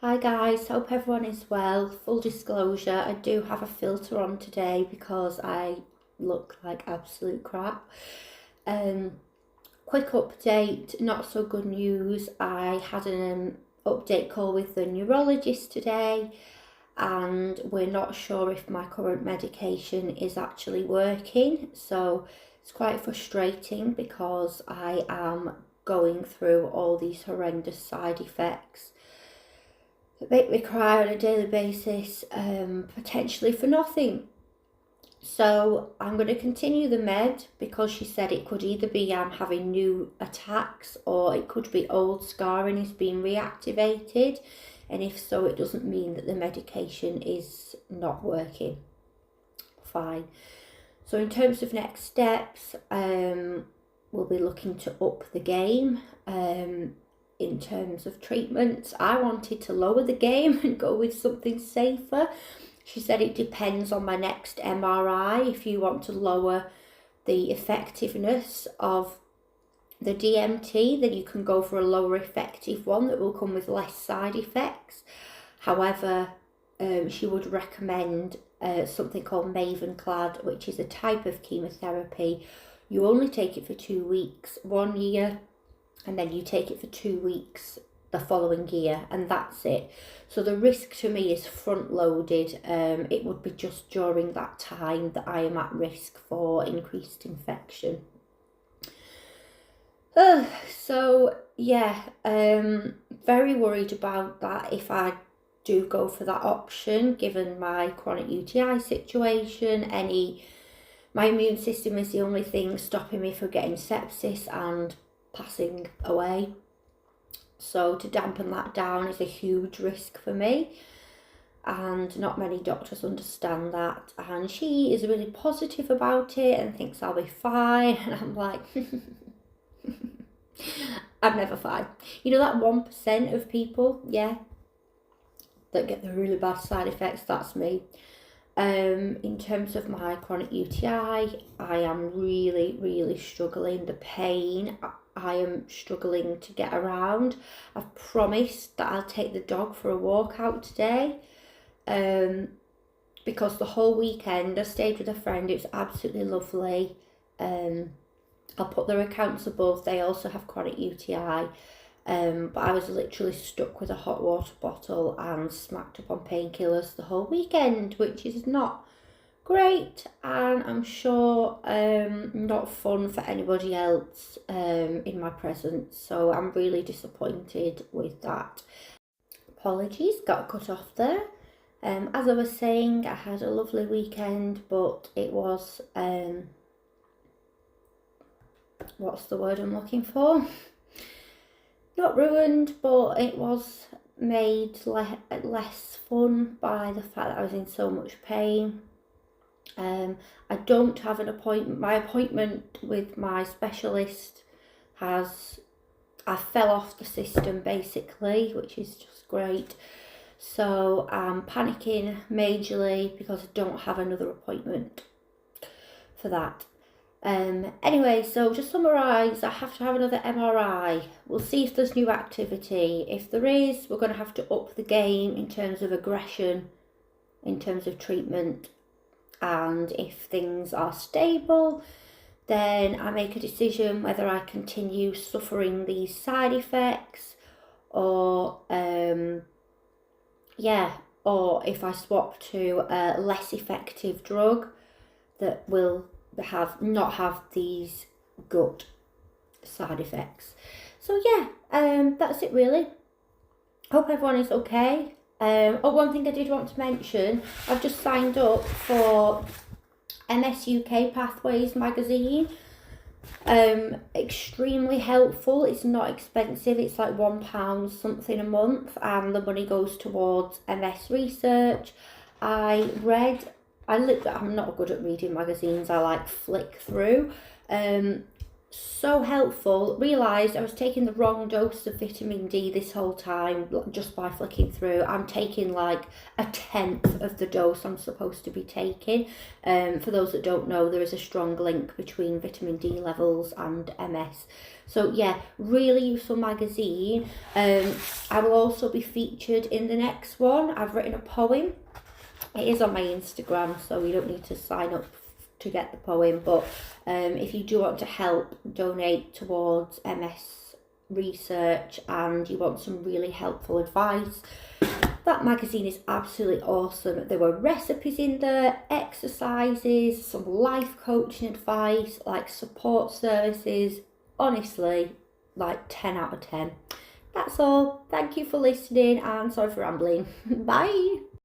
Hi guys, hope everyone is well. Full disclosure, I do have a filter on today because I look like absolute crap. Quick update, not so good news. I had an update call with the neurologist today and we're not sure if my current medication is actually working. So it's quite frustrating because I am going through all these horrendous side effects that make me cry on a daily basis, potentially for nothing. So I'm going to continue the med because she said it could either be I'm having new attacks or it could be old scarring is being reactivated. And if so, it doesn't mean that the medication is not working. Fine. So in terms of next steps, we'll be looking to up the game. In terms of treatments, I wanted to lower the game and go with something safer. She said it depends on my next MRI. If you want to lower the effectiveness of the DMT, then you can go for a lower effective one that will come with less side effects. However, she would recommend something called Mavenclad, which is a type of chemotherapy. You only take it for 2 weeks, 1 year, and then you take it for 2 weeks the following year, and that's it. So the risk to me is front loaded. It would be just during that time that I am at risk for increased infection. So yeah, very worried about that if I do go for that option, given my chronic UTI situation. My immune system is the only thing stopping me from getting sepsis and passing away. So to dampen that down is a huge risk for me, and not many doctors understand that. And she is really positive about it and thinks I'll be fine, and I'm like I'm never fine. You know that 1% of people, yeah, that get the really bad side effects, that's me. In terms of my chronic UTI, I am really struggling. The pain, I am struggling to get around. I've promised that I'll take the dog for a walk out today, because the whole weekend I stayed with a friend. It was absolutely lovely. I'll put their accounts above. They also have chronic UTI. But I was literally stuck with a hot water bottle and smacked up on painkillers the whole weekend, which is not great, and I'm sure not fun for anybody else in my presence. So I'm really disappointed with that. Apologies, got cut off there. As I was saying, I had a lovely weekend, but it was what's the word I'm looking for? Not ruined, but it was made less fun by the fact that I was in so much pain. I don't have an appointment. My appointment with my specialist I fell off the system basically, which is just great. So I'm panicking majorly because I don't have another appointment for that. Anyway, so to summarise, I have to have another MRI. We'll see if there's new activity. If there is, we're going to have to up the game in terms of aggression, in terms of treatment. And if things are stable, then I make a decision whether I continue suffering these side effects or if I swap to a less effective drug that will not have these gut side effects. So yeah, that's it really. Hope everyone is okay. One thing I did want to mention, I've just signed up for MS UK Pathways magazine. Extremely helpful. It's not expensive. It's like £1 something a month, and the money goes towards MS research. I'm not good at reading magazines. I like flick through. so helpful. Realised I was taking the wrong dose of vitamin D this whole time just by flicking through. I'm taking like a tenth of the dose I'm supposed to be taking. For those that don't know, there is a strong link between vitamin D levels and MS. So yeah, really useful magazine. I will also be featured in the next one. I've written a poem. It is on my Instagram, so you don't need to sign up to get the poem, but if you do want to help donate towards MS research and you want some really helpful advice, that magazine is absolutely awesome. There were recipes in there, exercises, some life coaching advice, like support services. Honestly, like 10 out of 10. That's all. Thank you for listening and sorry for rambling. Bye.